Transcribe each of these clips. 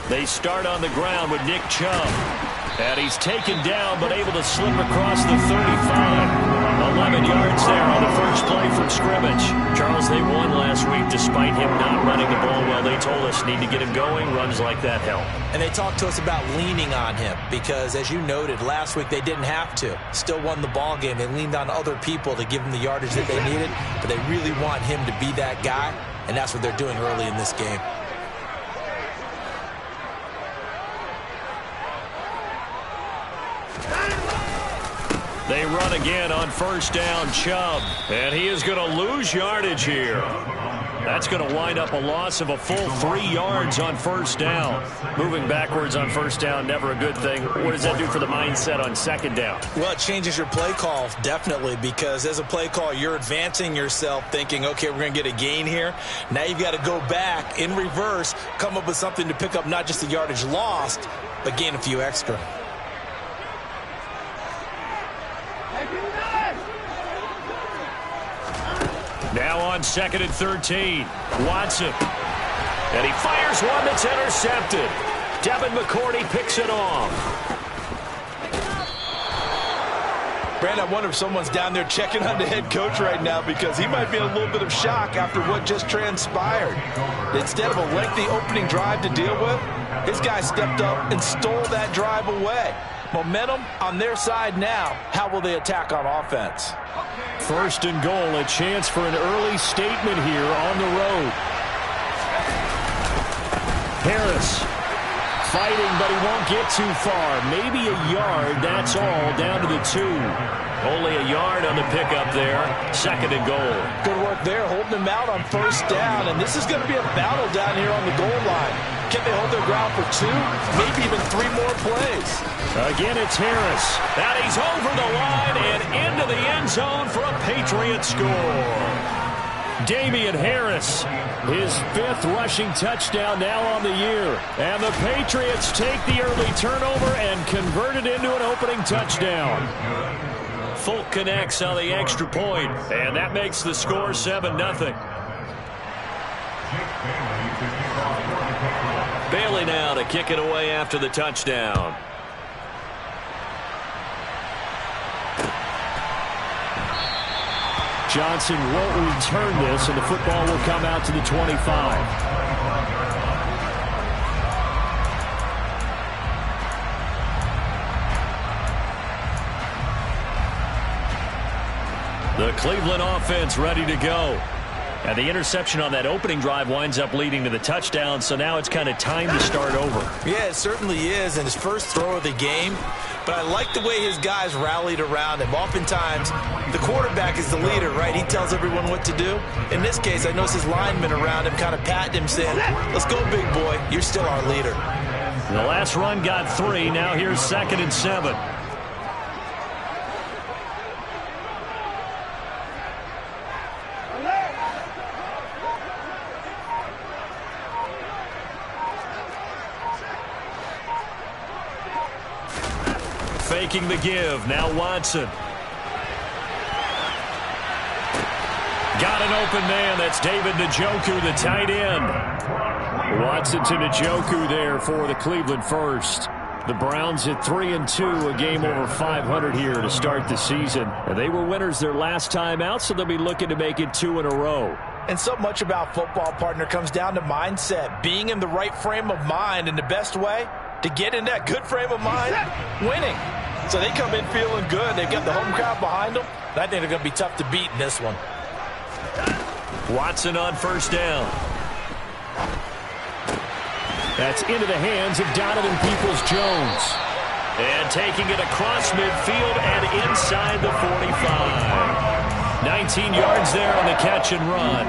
They start on the ground with Nick Chubb. And he's taken down but able to slip across the 35. 11 yards there on the first play from scrimmage. Charles, they won last week despite him not running the ball well. They told us need to get him going. Runs like that help. And they talked to us about leaning on him because, as you noted, last week they didn't have to. Still won the ball game. They leaned on other people to give them the yardage that they needed, but they really want him to be that guy, and that's what they're doing early in this game. They run again on first down, Chubb. And he is going to lose yardage here. That's going to wind up a loss of a full 3 yards on first down. Moving backwards on first down, never a good thing. What does that do for the mindset on second down? Well, it changes your play call, definitely, because as a play call, you're advancing yourself thinking, okay, we're going to get a gain here. Now you've got to go back in reverse, come up with something to pick up not just the yardage lost, but gain a few extra. Now on 2nd and 13, Watson. And he fires one that's intercepted. Devin McCourty picks it off. Brand, I wonder if someone's down there checking on the head coach right now because he might be in a little bit of shock after what just transpired. Instead of a lengthy opening drive to deal with, his guy stepped up and stole that drive away. Momentum on their side now. How will they attack on offense? First and goal, a chance for an early statement here on the road. Harris fighting, but he won't get too far. Maybe a yard, that's all, down to the 2. Only a yard on the pickup there. 2nd and goal. Good work there, holding him out on first down, and this is going to be a battle down here on the goal line. Can they hold their ground for 2, maybe even 3 more plays? Again, it's Harris. And he's over the line and into the end zone for a Patriot score. Damian Harris, his 5th rushing touchdown now on the year. And the Patriots take the early turnover and convert it into an opening touchdown. Folk connects on the extra point, and that makes the score 7-0. Bailey now to kick it away after the touchdown. Johnson won't return this, and the football will come out to the 25. The Cleveland offense ready to go. And the interception on that opening drive winds up leading to the touchdown, so now it's kind of time to start over. Yeah, it certainly is, and his first throw of the game. But I like the way his guys rallied around him. Oftentimes, the quarterback is the leader, right? He tells everyone what to do. In this case, I notice his linemen around him kind of patting him, saying, let's go, big boy. You're still our leader. The last run got 3. Now here's 2nd and 7. Faking the give. Now Watson. Got an open man. That's David Njoku, the tight end. Watson to Njoku there for the Cleveland first. The Browns at 3-2, a game over 500 here to start the season. And they were winners their last time out, so they'll be looking to make it 2 in a row. And so much about football, partner, comes down to mindset. Being in the right frame of mind, and the best way to get in that good frame of mind, winning. So they come in feeling good. They've got the home crowd behind them. And I think they're going to be tough to beat in this one. Watson on first down. That's into the hands of Donovan Peoples-Jones. And taking it across midfield and inside the 45. 19 yards there on the catch and run.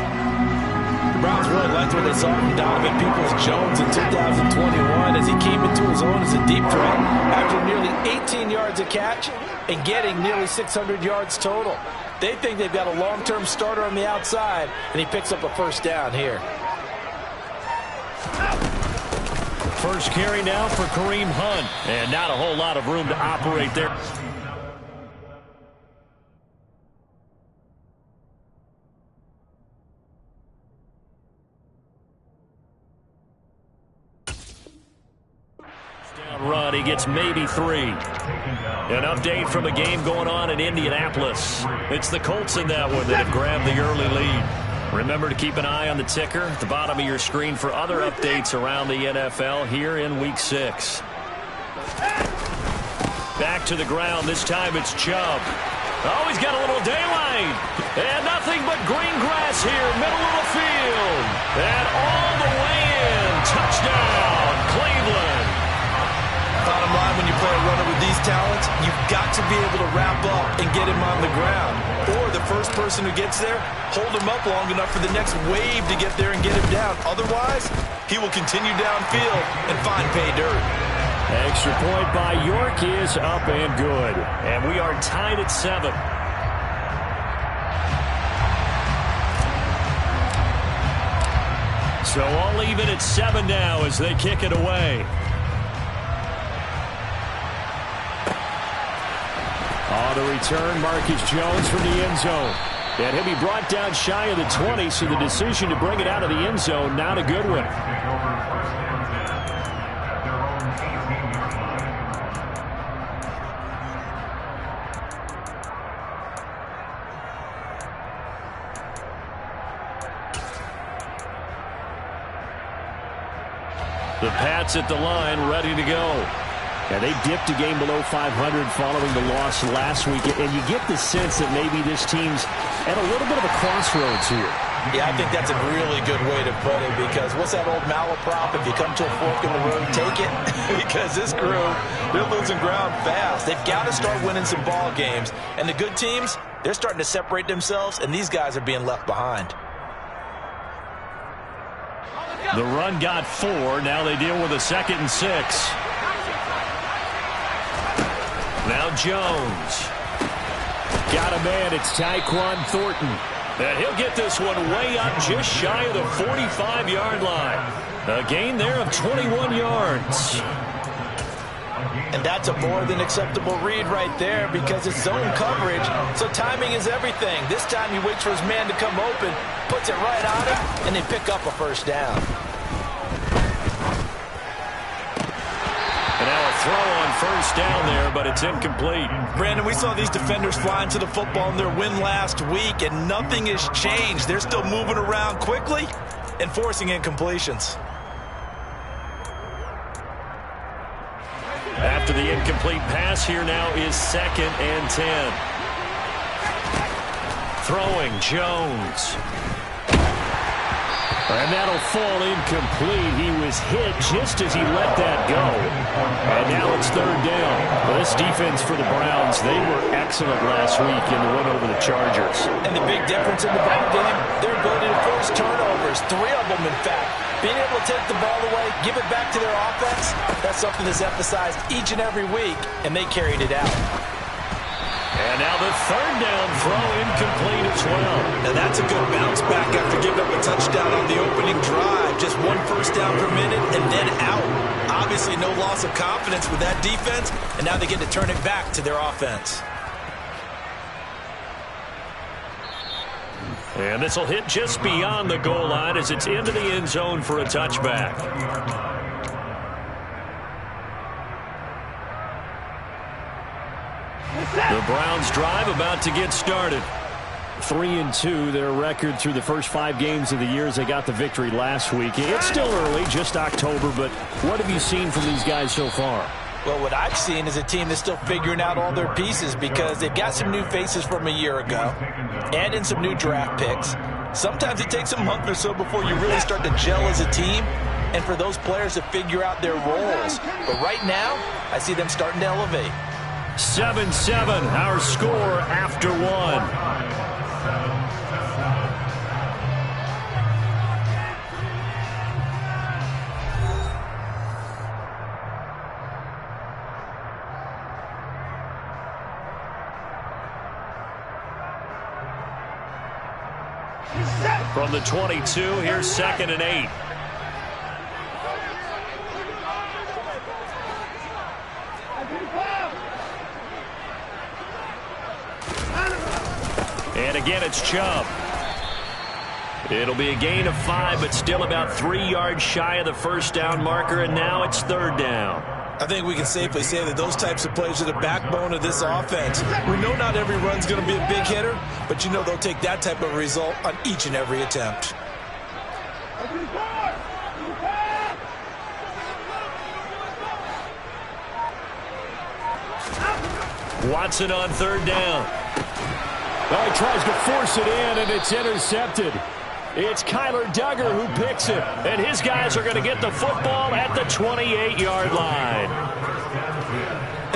The Browns really liked what they saw from Donovan Peoples-Jones in 2021 as he came into his own as a deep threat after nearly 18 yards a catch and getting nearly 600 yards total. They think they've got a long-term starter on the outside, and he picks up a first down here. First carry now for Kareem Hunt, and not a whole lot of room to operate there. run, he gets maybe 3. An update from a game going on in Indianapolis. It's the Colts in that one that have grabbed the early lead. Remember to keep an eye on the ticker at the bottom of your screen for other updates around the NFL here in Week 6. Back to the ground. This time it's Chubb. Oh, he's got a little daylight. And nothing but green grass here, middle of the field. And all the way in. Touchdown, Cleveland. Bottom line, when you play a runner with these talents, you've got to be able to wrap up and get him on the ground. Or the first person who gets there, hold him up long enough for the next wave to get there and get him down. Otherwise, he will continue downfield and find pay dirt. Extra point by York is up and good. And we are tied at 7. So all even at 7 now as they kick it away. On the return, Marcus Jones from the end zone. And he'll be brought down shy of the 20, so the decision to bring it out of the end zone, not a good one. The Pats at the line, ready to go. Yeah, they dipped a game below 500 following the loss last week, and you get the sense that maybe this team's at a little bit of a crossroads here. Yeah, I think that's a really good way to put it, because what's that old malaprop? If you come to a fork in the road, take it. Because this crew, they're losing ground fast. They've got to start winning some ball games. And the good teams, they're starting to separate themselves, and these guys are being left behind. The run got 4. Now they deal with a 2nd and 6. Now Jones. Got a man. It's Tyquan Thornton. And he'll get this one way up just shy of the 45-yard line. A gain there of 21 yards. And that's a more than acceptable read right there, because it's zone coverage, so timing is everything. This time he waits for his man to come open, puts it right on him, and they pick up a first down. And now a throw on first down there, but it's incomplete. Brandon, we saw these defenders flying to the football in their win last week, and nothing has changed. They're still moving around quickly and forcing incompletions. After the incomplete pass, here now is 2nd and 10. Throwing, Jones. And that'll fall incomplete. He was hit just as he let that go. And now it's 3rd down. Well, this defense for the Browns, they were excellent last week in the win over the Chargers. And the big difference in the ball game, their ability to force turnovers. 3 of them, in fact. Being able to take the ball away, give it back to their offense, that's something that's emphasized each and every week, and they carried it out. And now the 3rd down throw incomplete as well. Now that's a good bounce back after giving up a touchdown on the opening drive. Just 1 first down per minute and then out. Obviously no loss of confidence with that defense, and now they get to turn it back to their offense. And this will hit just beyond the goal line as it's into the end zone for a touchback. The Browns drive about to get started. 3-2, their record through the first 5 games of the year as they got the victory last week. It's still early, just October, but what have you seen from these guys so far? Well, what I've seen is a team that's still figuring out all their pieces, because they've got some new faces from a year ago and in some new draft picks. Sometimes it takes a month or so before you really start to gel as a team and for those players to figure out their roles. But right now, I see them starting to elevate. 7-7, our score after 1. From the 22, here's 2nd and 8. And again, it's Chubb. It'll be a gain of 5, but still about 3 yards shy of the first down marker, and now it's 3rd down. I think we can safely say that those types of plays are the backbone of this offense. We know not every run's going to be a big hitter, but you know they'll take that type of result on each and every attempt. Watson on third down. Oh, he tries to force it in, and it's intercepted. It's Kyler Duggar who picks it, and his guys are going to get the football at the 28-yard line.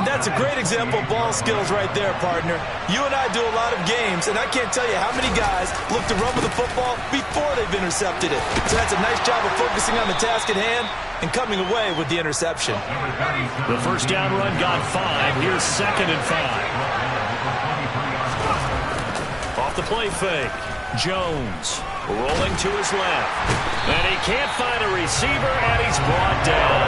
And that's a great example of ball skills right there, partner. You and I do a lot of games, and I can't tell you how many guys look to run with the football before they've intercepted it. So that's a nice job of focusing on the task at hand and coming away with the interception. The first down run got 5. Here's 2nd and 5. Off the play fake. Jones rolling to his left. And he can't find a receiver, and he's brought down.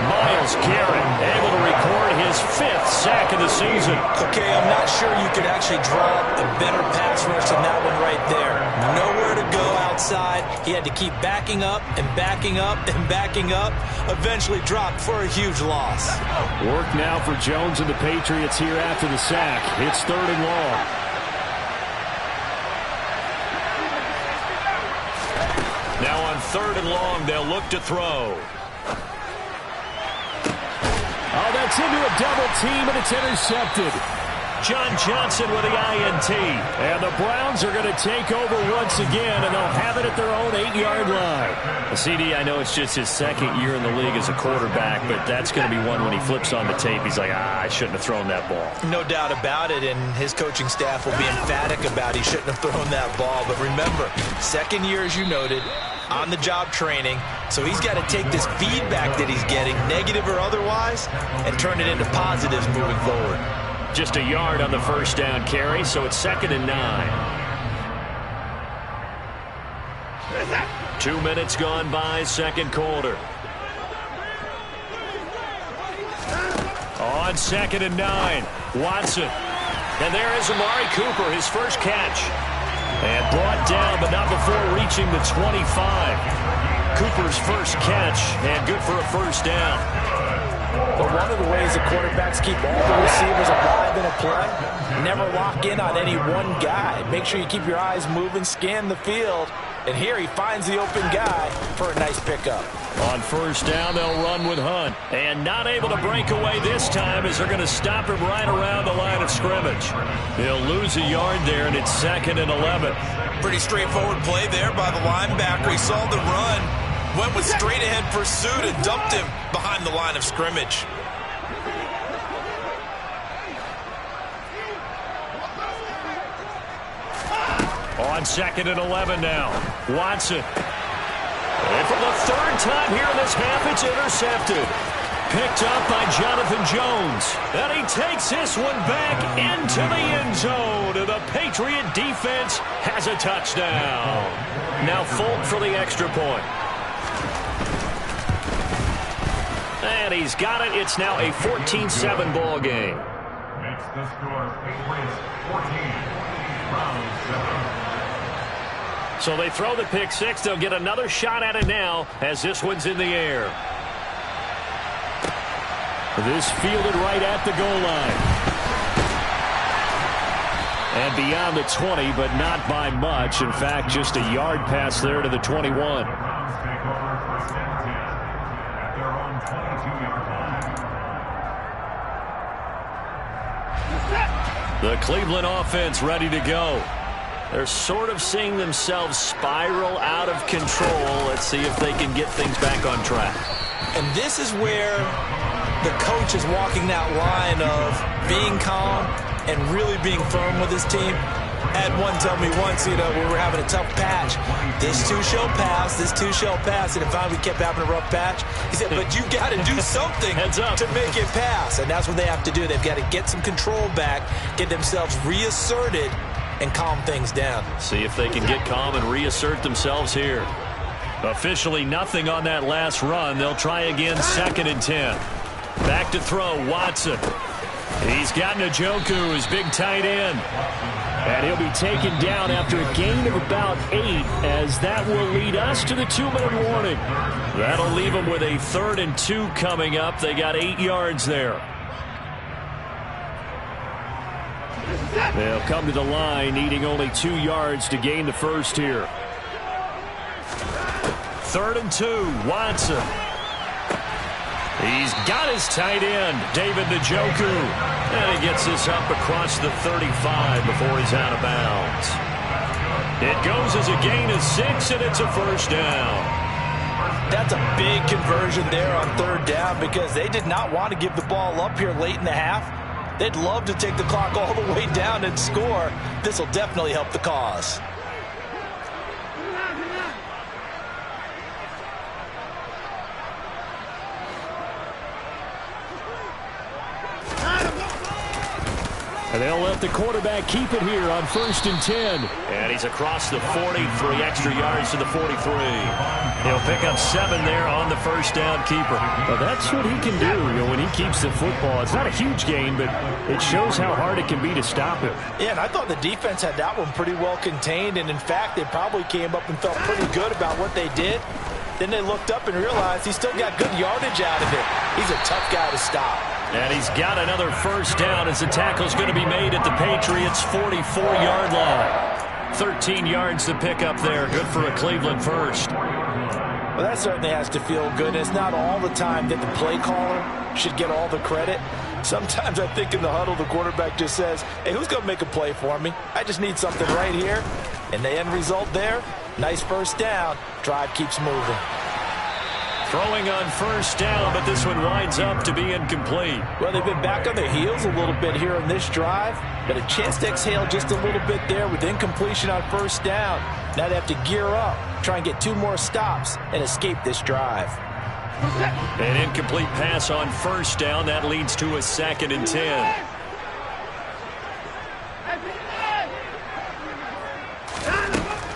Myles Garrett able to record his 5th sack of the season. Okay, I'm not sure you could actually draw a better pass rush than that one right there. Nowhere to go outside. He had to keep backing up and backing up and backing up. Eventually dropped for a huge loss. Work now for Jones and the Patriots here after the sack. It's 3rd and long. Now on 3rd and long, they'll look to throw. Oh, that's into a double team, and it's intercepted. John Johnson with the INT. And the Browns are going to take over once again, and they'll have it at their own 8-yard line. CD, I know it's just his 2nd year in the league as a quarterback, but that's going to be one when he flips on the tape. He's like, I shouldn't have thrown that ball. No doubt about it, and his coaching staff will be emphatic about he shouldn't have thrown that ball. But remember, 2nd year, as you noted, on-the-job training, so he's got to take this feedback that he's getting, negative or otherwise, and turn it into positives moving forward. Just a yard on the first down carry, so it's 2nd and 9. 2 minutes gone by, 2nd quarter. On 2nd and 9, Watson. And there is Amari Cooper, his first catch. And brought down, but not before reaching the 25. Cooper's first catch, and good for a first down. But one of the ways that quarterbacks keep all the receivers alive in a play, never lock in on any one guy. Make sure you keep your eyes moving, scan the field. And here he finds the open guy for a nice pickup. On first down, they'll run with Hunt. And not able to break away this time as they're going to stop him right around the line of scrimmage. They'll lose a yard there, and it's 2nd and 11. Pretty straightforward play there by the linebacker. He saw the run, went with straight-ahead pursuit, and dumped him behind the line of scrimmage. On 2nd and 11 now, Watson. And for the 3rd time here in this half, it's intercepted. Picked up by Jonathan Jones. And he takes this one back into the end zone. And the Patriot defense has a touchdown. Now Folk for the extra point. And he's got it. It's now a 14-7 ball game. Makes the score Patriots 14, Browns 7. So they throw the pick 6. They'll get another shot at it now as this one's in the air. This fielded right at the goal line. And beyond the 20, but not by much. In fact, just a yard pass there to the 21. Browns take over first and 10 at their own 22-yard line. The Cleveland offense ready to go. They're sort of seeing themselves spiral out of control. Let's see if they can get things back on track. And this is where the coach is walking that line of being calm and really being firm with his team. I had one tell me once, we were having a tough patch. This too shall pass, this too shall pass. And finally we kept having a rough patch. He said, but you got to do something to make it pass. And that's what they have to do. They've got to get some control back, get themselves reasserted, and calm things down. See if they can get calm and reassert themselves here. Officially nothing on that last run. They'll try again, 2nd and 10. Back to throw, Watson. He's got Njoku, his big tight end. And he'll be taken down after a gain of about 8, as that will lead us to the 2-minute warning. That'll leave them with a 3rd and 2 coming up. They got 8 yards there. They'll come to the line, needing only 2 yards to gain the first here. 3rd and 2, Watson. He's got his tight end, David Njoku. And he gets this up across the 35 before he's out of bounds. It goes as a gain of 6, and it's a first down. That's a big conversion there on 3rd down because they did not want to give the ball up here late in the half. They'd love to take the clock all the way down and score. This will definitely help the cause. And they'll let the quarterback keep it here on 1st and 10. And he's across the 40, 3 extra yards to the 43. He'll pick up 7 there on the first down keeper. Well, that's what he can do, when he keeps the football. It's not a huge gain, but it shows how hard it can be to stop him. Yeah, and I thought the defense had that one pretty well contained. And, in fact, they probably came up and felt pretty good about what they did. Then they looked up and realized he still got good yardage out of it. He's a tough guy to stop. And he's got another first down as the tackle's going to be made at the Patriots' 44-yard line. 13 yards to pick up there. Good for a Cleveland first. Well, that certainly has to feel good. And it's not all the time that the play caller should get all the credit. Sometimes I think in the huddle the quarterback just says, hey, who's going to make a play for me? I just need something right here. And the end result there, nice first down. Drive keeps moving. Throwing on first down, but this one winds up to be incomplete. Well, they've been back on their heels a little bit here in this drive, but a chance to exhale just a little bit there with incompletion on first down. Now they have to gear up, try and get 2 more stops, and escape this drive. An incomplete pass on first down. That leads to a 2nd and 10.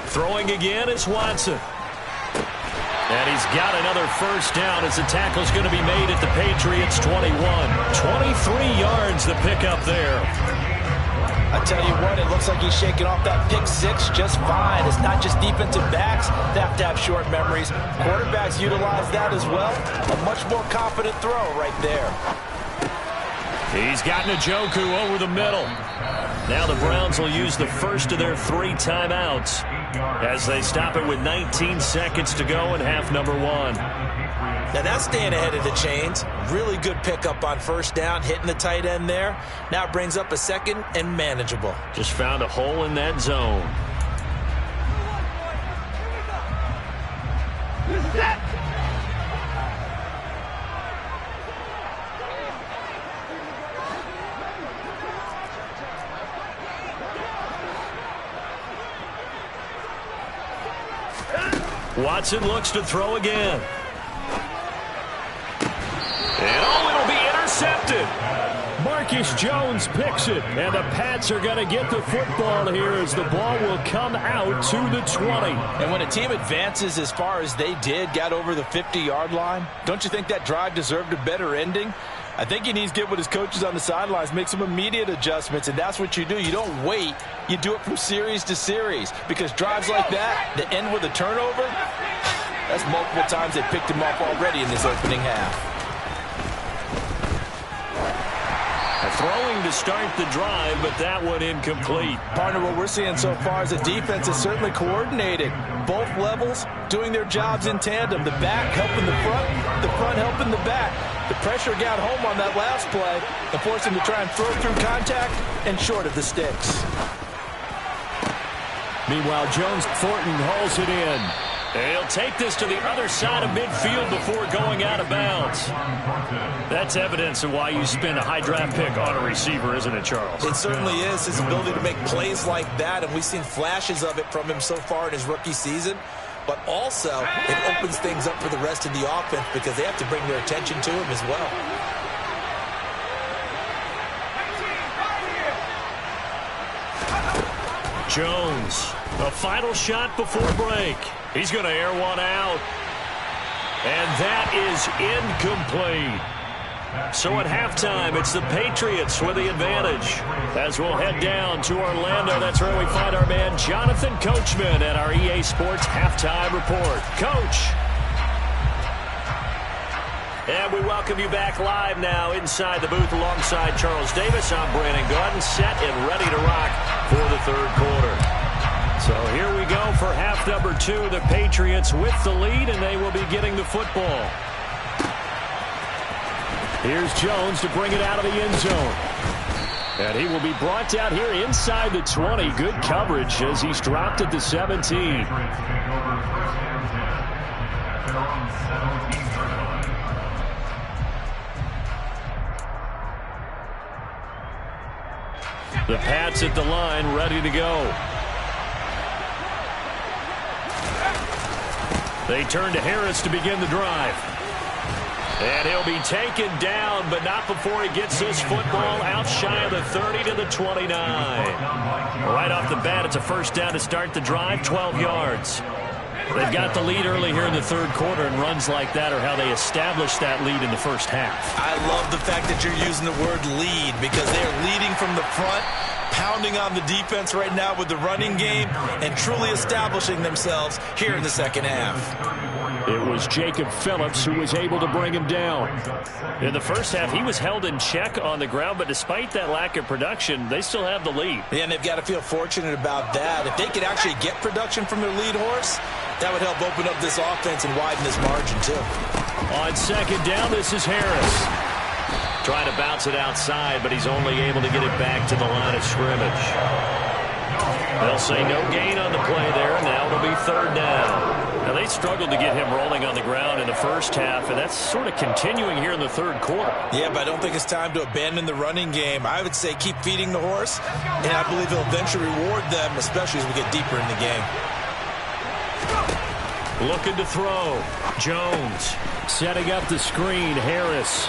Throwing again is Watson. And he's got another first down as the tackle's going to be made at the Patriots' 21. 23 yards the pickup there. I tell you what, it looks like he's shaking off that pick 6 just fine. It's not just defensive backs that have to have short memories. Quarterbacks utilize that as well. A much more confident throw right there. He's got Njoku over the middle. Now the Browns will use the first of their 3 timeouts as they stop it with 19 seconds to go in half number 1. Now that's staying ahead of the chains. Really good pickup on first down, hitting the tight end there. Now it brings up a 2nd and manageable. Just found a hole in that zone. Watson looks to throw again. And it'll be intercepted. Marcus Jones picks it, and the Pats are going to get the football here as the ball will come out to the 20. And when a team advances as far as they did, got over the 50-yard line, don't you think that drive deserved a better ending? I think he needs to get with his coaches on the sidelines, make some immediate adjustments, and that's what you do. You don't wait. You do it from series to series because drives like that end with a turnover, that's multiple times they picked him off already in this opening half. Throwing to start the drive, but that one incomplete. Partner, what we're seeing so far is the defense is certainly coordinated. Both levels doing their jobs in tandem. The back helping the front helping the back. The pressure got home on that last play and forced him to try and throw through contact and short of the sticks. Meanwhile, Jones Thornton hauls it in. He'll take this to the other side of midfield before going out of bounds. That's evidence of why you spend a high draft pick on a receiver, isn't it, Charles? It certainly is. His ability to make plays like that, and we've seen flashes of it from him so far in his rookie season. But also, it opens things up for the rest of the offense because they have to bring their attention to him as well. Jones, a final shot before break. He's going to air one out. And that is incomplete. So at halftime, it's the Patriots with the advantage. As we'll head down to Orlando, that's where we find our man Jonathan Coachman at our EA Sports Halftime Report. Coach. And we welcome you back live now inside the booth alongside Charles Davis. I'm Brandon Gaudin, set and ready to rock for the third quarter. So here we go for half number 2. The Patriots with the lead, and they will be getting the football. Here's Jones to bring it out of the end zone. And he will be brought down here inside the 20. Good coverage as he's dropped at the 17. The Pats at the line, ready to go. They turn to Harris to begin the drive. And he'll be taken down, but not before he gets this football out shy of the 30 to the 29. Right off the bat, it's a first down to start the drive, 12 yards. They've got the lead early here in the third quarter, and runs like that are how they establish that lead in the first half. I love the fact that you're using the word lead because they're leading from the front, pounding on the defense right now with the running game, and truly establishing themselves here in the second half. It was Jacob Phillips who was able to bring him down. In the first half, he was held in check on the ground, but despite that lack of production, they still have the lead. Yeah, and they've got to feel fortunate about that. If they could actually get production from their lead horse, that would help open up this offense and widen this margin, too. On second down, this is Harris. Trying to bounce it outside, but he's only able to get it back to the line of scrimmage. They'll say no gain on the play there. Now it'll be third down. Now, they struggled to get him rolling on the ground in the first half, and that's sort of continuing here in the third quarter. Yeah, but I don't think it's time to abandon the running game. I would say keep feeding the horse, and I believe he'll eventually reward them, especially as we get deeper in the game. Looking to throw. Jones setting up the screen. Harris.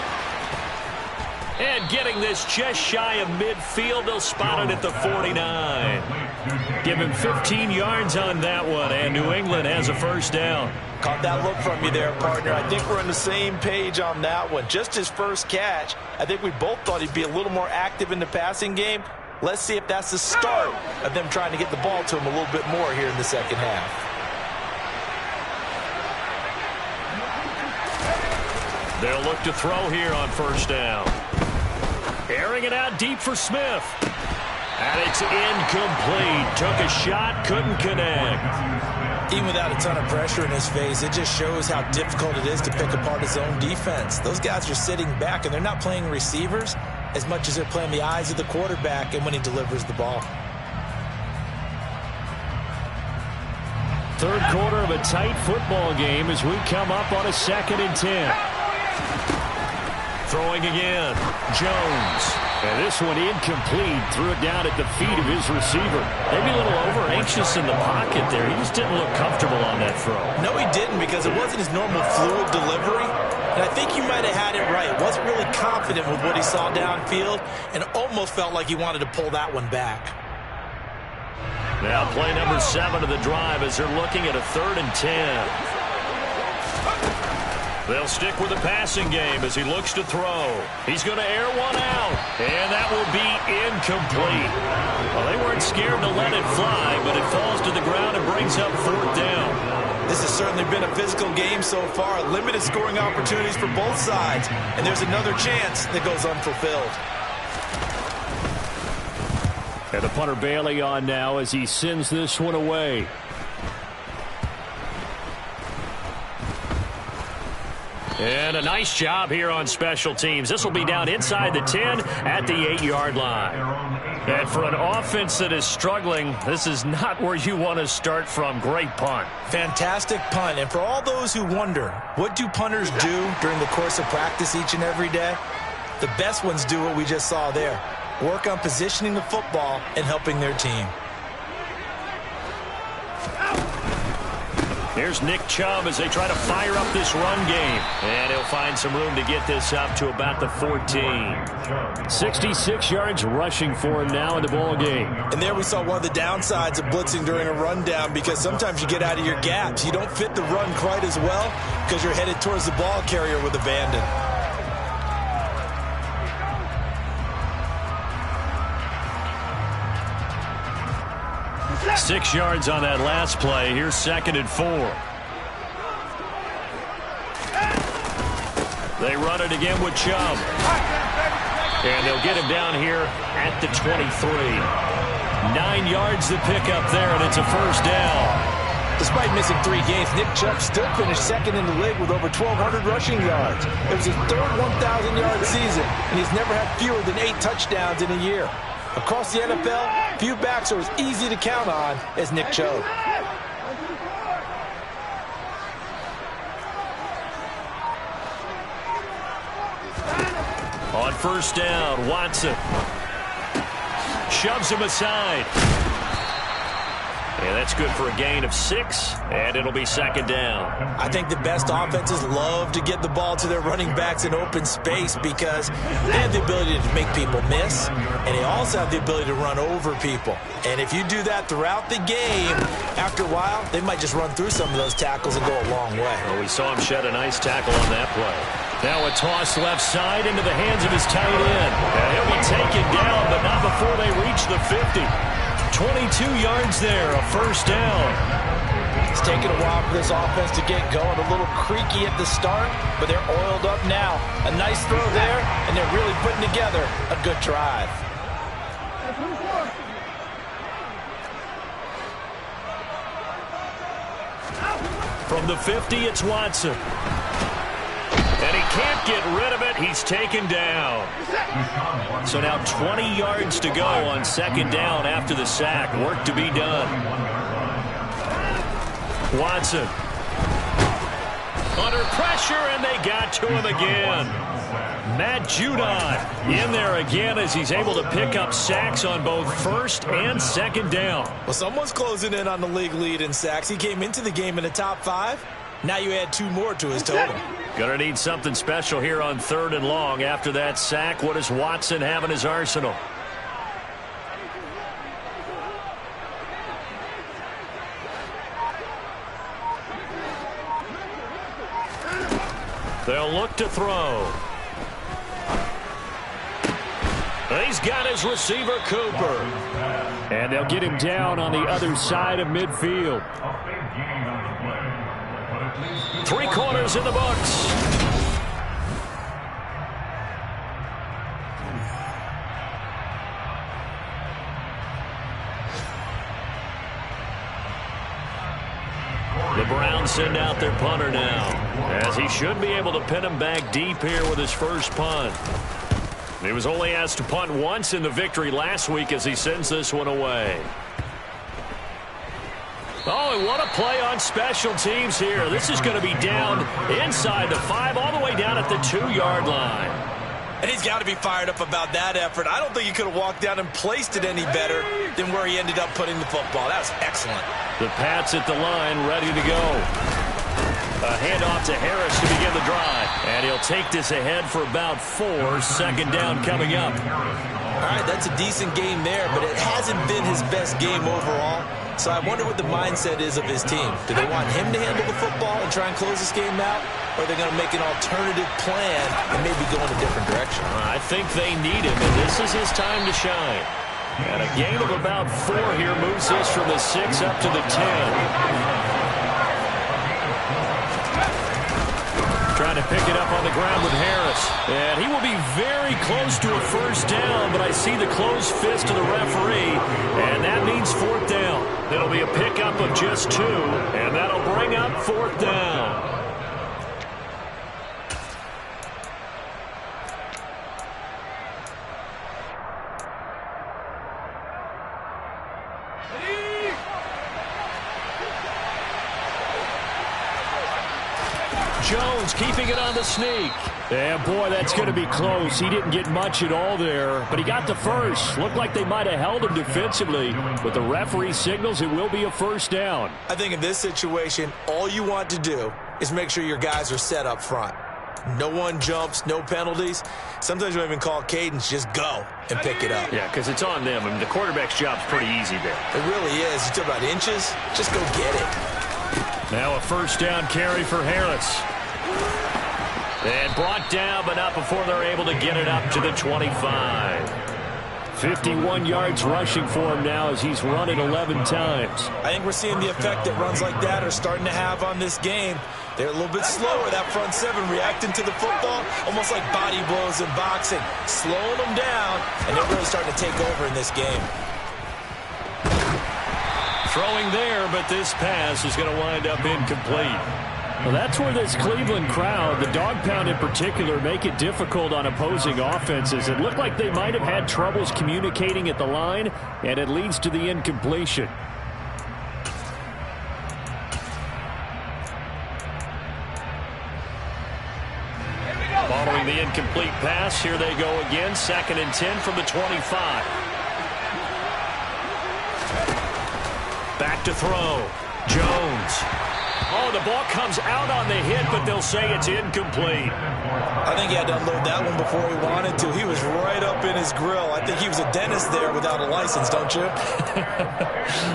And getting this just shy of midfield. They'll spot it at the 49. Give him 15 yards on that one, and New England has a first down. Caught that look from you there, partner. I think we're on the same page on that one. Just his first catch, I think we both thought he'd be a little more active in the passing game. Let's see if that's the start of them trying to get the ball to him a little bit more here in the second half. They'll look to throw here on first down. Airing it out deep for Smith. And it's incomplete. Took a shot, couldn't connect. Even without a ton of pressure in his face, it just shows how difficult it is to pick apart his own defense. Those guys are sitting back, and they're not playing receivers as much as they're playing the eyes of the quarterback and when he delivers the ball. Third quarter of a tight football game as we come up on a 2nd and 10. Throwing again. Jones. And this one incomplete. Threw it down at the feet of his receiver. Maybe a little over anxious in the pocket there. He just didn't look comfortable on that throw. No, he didn't, because it wasn't his normal fluid delivery. And I think you might have had it right. Wasn't really confident with what he saw downfield and almost felt like he wanted to pull that one back. Now play number 7 of the drive as they're looking at a 3rd and 10. They'll stick with the passing game as he looks to throw. He's going to air one out, and that will be incomplete. Well, they weren't scared to let it fly, but it falls to the ground and brings up 4th down. This has certainly been a physical game so far. Limited scoring opportunities for both sides, and there's another chance that goes unfulfilled. And the punter Bailey on now as he sends this one away. And a nice job here on special teams. This will be down inside the 10 at the 8-yard line. And for an offense that is struggling, this is not where you want to start from. Great punt. Fantastic punt. And for all those who wonder, what do punters do during the course of practice each and every day? The best ones do what we just saw there. Work on positioning the football and helping their team. Here's Nick Chubb as they try to fire up this run game. And he'll find some room to get this up to about the 14. 66 yards rushing for him now in the ball game. And there we saw one of the downsides of blitzing during a rundown, because sometimes you get out of your gaps. You don't fit the run quite as well because you're headed towards the ball carrier with abandon. Six yards on that last play. Here's 2nd and 4. They run it again with Chubb. And they'll get him down here at the 23. 9 yards to pick up there, and it's a first down. Despite missing 3 games, Nick Chubb still finished second in the league with over 1,200 rushing yards. It was his third 1,000-yard season, and he's never had fewer than 8 touchdowns in a year. Across the NFL, few backs are as easy to count on as Nick Chubb. On first down, Watson shoves him aside. And that's good for a gain of 6, and it'll be second down. I think the best offenses love to get the ball to their running backs in open space because they have the ability to make people miss, and they also have the ability to run over people. And if you do that throughout the game, after a while, they might just run through some of those tackles and go a long way. Well, we saw him shed a nice tackle on that play. Now a toss left side into the hands of his tight end. And he'll be taken down, but not before they reach the 50. 22 yards there, a first down. It's taken a while for this offense to get going. A little creaky at the start, but they're oiled up now. A nice throw there, and they're really putting together a good drive. From the 50, it's Watson. And he can't get rid of it. He's taken down. So now 20 yards to go on second down after the sack. Work to be done. Watson. Under pressure, and they got to him again. Matt Judon in there again as he's able to pick up sacks on both first and second down. Well, someone's closing in on the league lead in sacks. He came into the game in the top 5. Now you add 2 more to his total. Gonna need something special here on third and long. After that sack, what does Watson have in his arsenal? They'll look to throw. He's got his receiver, Cooper. And they'll get him down on the other side of midfield. 3 quarters in the books. The Browns send out their punter now, as he should be able to pin him back deep here with his first punt. He was only asked to punt once in the victory last week as he sends this one away. Oh, and what a play on special teams here. This is going to be down inside the 5, all the way down at the 2-yard line. And he's got to be fired up about that effort. I don't think he could have walked down and placed it any better than where he ended up putting the football. That was excellent. The Pats at the line, ready to go. A handoff to Harris to begin the drive. And he'll take this ahead for about 4. Second down coming up. All right, that's a decent game there, but it hasn't been his best game overall. So I wonder what the mindset is of his team. Do they want him to handle the football and try and close this game out? Or are they going to make an alternative plan and maybe go in a different direction? I think they need him, and this is his time to shine. And a gain of about 4 here moves this from the 6 up to the 10. Trying to pick it up on the ground with Harris. And he will be very close to a first down, but I see the closed fist of the referee, and that means 4th down. It'll be a pickup of just 2, and that'll bring up 4th down. Jones keeping it on the sneak. Yeah, boy, that's going to be close. He didn't get much at all there, but he got the first. Looked like they might have held him defensively, but the referee signals it will be a first down. I think in this situation, all you want to do is make sure your guys are set up front. No one jumps, no penalties. Sometimes you don't even call cadence, just go and pick it up. Yeah, because it's on them. I mean, the quarterback's job's pretty easy there. It really is. You talk about inches, just go get it. Now a first down carry for Harris. And brought down, but not before they're able to get it up to the 25. 51 yards rushing for him now as he's run it 11 times. I think we're seeing the effect that runs like that are starting to have on this game. They're a little bit slower, that front seven, reacting to the football, almost like body blows in boxing, slowing them down, and they're really starting to take over in this game. Throwing there, but this pass is going to wind up incomplete. Well, that's where this Cleveland crowd, the dog pound in particular, make it difficult on opposing offenses. It looked like they might have had troubles communicating at the line, and it leads to the incompletion. Following the incomplete pass, here they go again, 2nd and 10 from the 25. Back to throw. Jones. Oh, the ball comes out on the hit, but they'll say it's incomplete. I think he had to unload that one before he wanted to. He was right up in his grill. I think he was a dentist there without a license, don't you?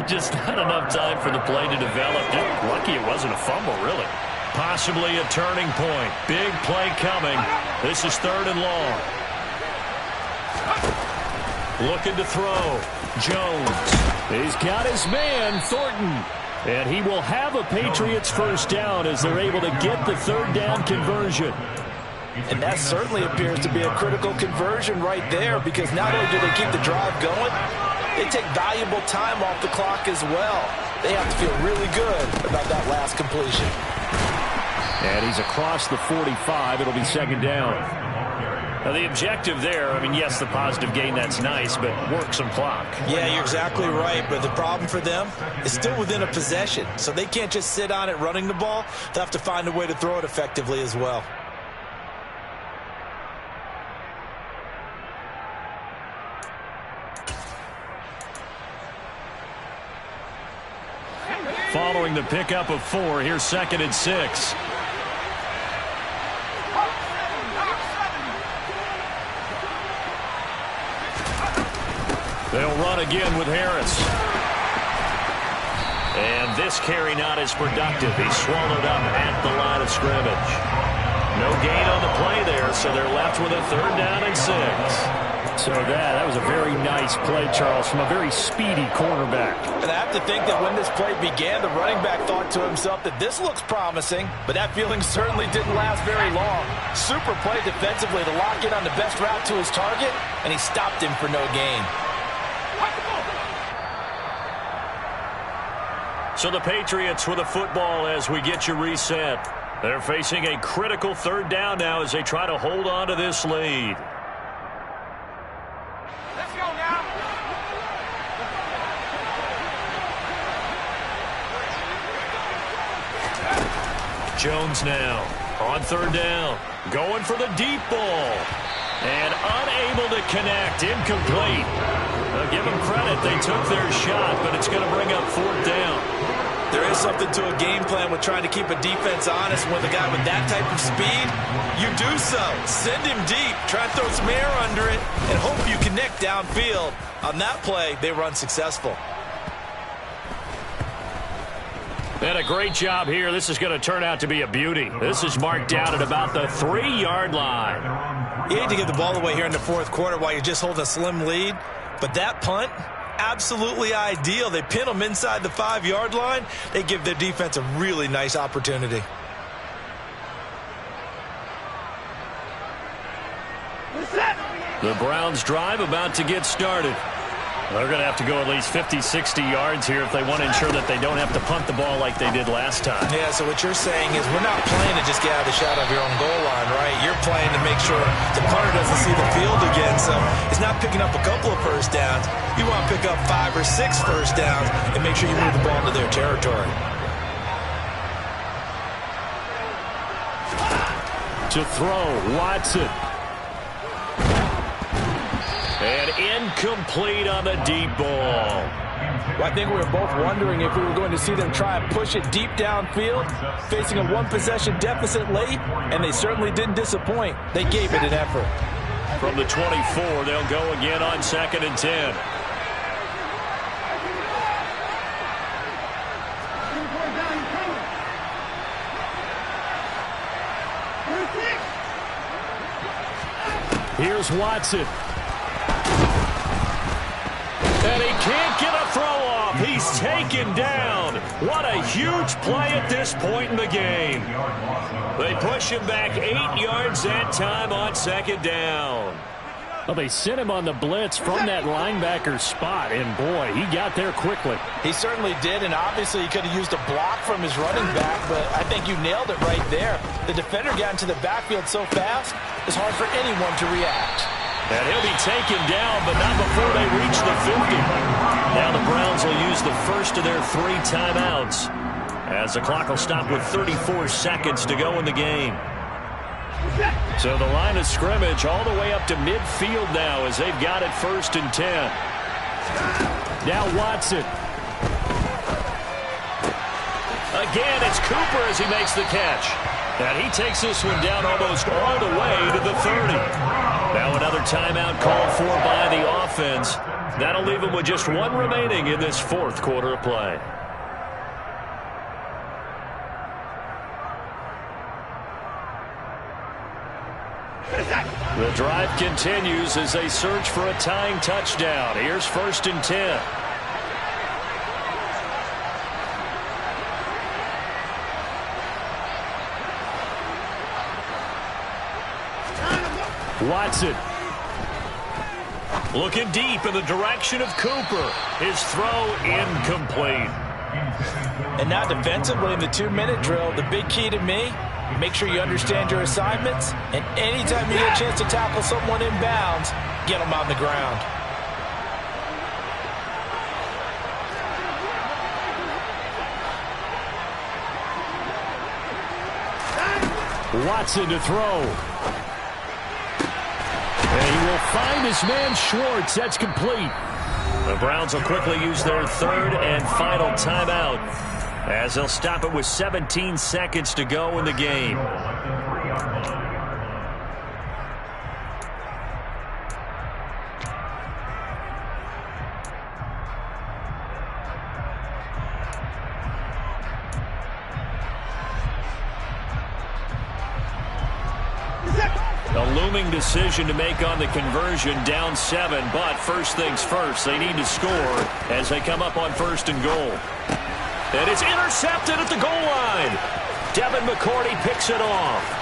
Just not enough time for the play to develop. Lucky it wasn't a fumble, really. Possibly a turning point. Big play coming. This is 3rd and long. Looking to throw. Jones. He's got his man, Thornton. And he will have a Patriots first down as they're able to get the 3rd down conversion. And that certainly appears to be a critical conversion right there, because not only do they keep the drive going, they take valuable time off the clock as well. They have to feel really good about that last completion. And he's across the 45. It'll be 2nd down. Now, the objective there, I mean, yes, the positive gain, that's nice, but work some clock. Yeah, you're exactly right, but the problem for them is still within a possession, so they can't just sit on it running the ball. They'll have to find a way to throw it effectively as well. Following the pickup of 4, here's 2nd and 6. They'll run again with Harris. And this carry not as productive. He's swallowed up at the line of scrimmage. No gain on the play there, so they're left with a 3rd down and 6. So that was a very nice play, Charles, from a very speedy cornerback. And I have to think that when this play began, the running back thought to himself that this looks promising, but that feeling certainly didn't last very long. Super play defensively to lock in on the best route to his target, and he stopped him for no gain. So the Patriots with a football as we get you reset. They're facing a critical 3rd down now as they try to hold on to this lead. Let's go now. Jones now on 3rd down. Going for the deep ball. And unable to connect. Incomplete. Now give them credit. They took their shot, but it's going to bring up 4th down. There is something to a game plan with trying to keep a defense honest. With a guy with that type of speed, you do so. Send him deep. Try and throw some air under it and hope you connect downfield. On that play, they were unsuccessful. And a great job here. This is going to turn out to be a beauty. This is marked down at about the 3-yard line. You hate to give the ball away here in the 4th quarter while you're just holding a slim lead, but that punt, absolutely ideal. They pin them inside the 5-yard line. They give their defense a really nice opportunity. The Browns drive about to get started. They're going to have to go at least 50, 60 yards here if they want to ensure that they don't have to punt the ball like they did last time. Yeah, so what you're saying is we're not playing to just get out of the shot of your own goal line, right? You're playing to make sure the punter doesn't see the field again, so it's not picking up a couple of first downs. You want to pick up 5 or 6 first downs and make sure you move the ball into their territory. To throw, Watson. And incomplete on the deep ball. Well, I think we were both wondering if we were going to see them try and push it deep downfield, facing a 1-possession deficit late, and they certainly didn't disappoint. They gave it an effort. From the 24, they'll go again on 2nd and 10. Here's Watson. And he can't get a throw off. He's taken down. What a huge play at this point in the game. They push him back 8 yards that time on second down. Well, they sent him on the blitz from that linebacker spot, and boy, he got there quickly. He certainly did, and obviously he could have used a block from his running back, but I think you nailed it right there. The defender got into the backfield so fast, it's hard for anyone to react. And he'll be taken down, but not before they reach the 50. Now the Browns will use the first of their 3 timeouts, as the clock will stop with 34 seconds to go in the game. So the line of scrimmage all the way up to midfield now as they've got it 1st and 10. Now Watson. Again, it's Cooper as he makes the catch. And he takes this one down almost all the way to the 30. Now another timeout called for by the offense. That'll leave them with just 1 remaining in this 4th quarter of play. The drive continues as they search for a tying touchdown. Here's 1st and 10. Watson. Looking deep in the direction of Cooper. His throw incomplete. And now defensively in the 2-minute drill, the big key to me, make sure you understand your assignments, and anytime you get a chance to tackle someone in bounds, get them on the ground. Watson to throw. And he will find his man Schwartz. That's complete. The Browns will quickly use their 3rd and final timeout, as they'll stop it with 17 seconds to go in the game. A looming decision to make on the conversion, down 7, but first things first, they need to score as they come up on 1st and goal. And it's intercepted at the goal line. Devin McCourty picks it off.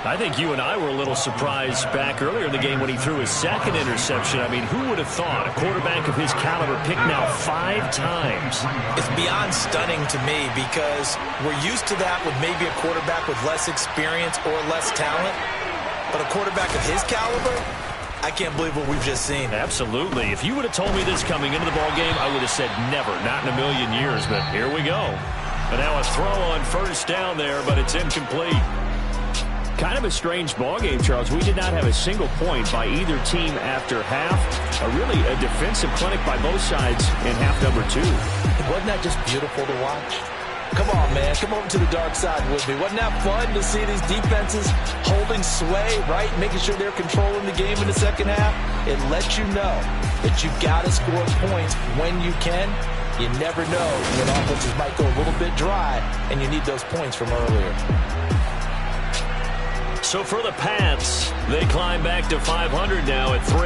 I think you and I were a little surprised back earlier in the game when he threw his 2nd interception. I mean, who would have thought a quarterback of his caliber picked now 5 times? It's beyond stunning to me because we're used to that with maybe a quarterback with less experience or less talent. But a quarterback of his caliber, I can't believe what we've just seen. Absolutely. If you would have told me this coming into the ballgame, I would have said never, not in a million years. But here we go. And now a throw on 1st down there, but it's incomplete. Kind of a strange ballgame, Charles. We did not have a single point by either team after half. Really a defensive clinic by both sides in half number 2. Wasn't that just beautiful to watch? Come on, man. Come over to the dark side with me. Wasn't that fun to see these defenses holding sway, right? Making sure they're controlling the game in the second half. It lets you know that you've got to score points when you can. You never know when offenses might go a little bit dry, and you need those points from earlier. So for the Pats, they climb back to 500 now at 3.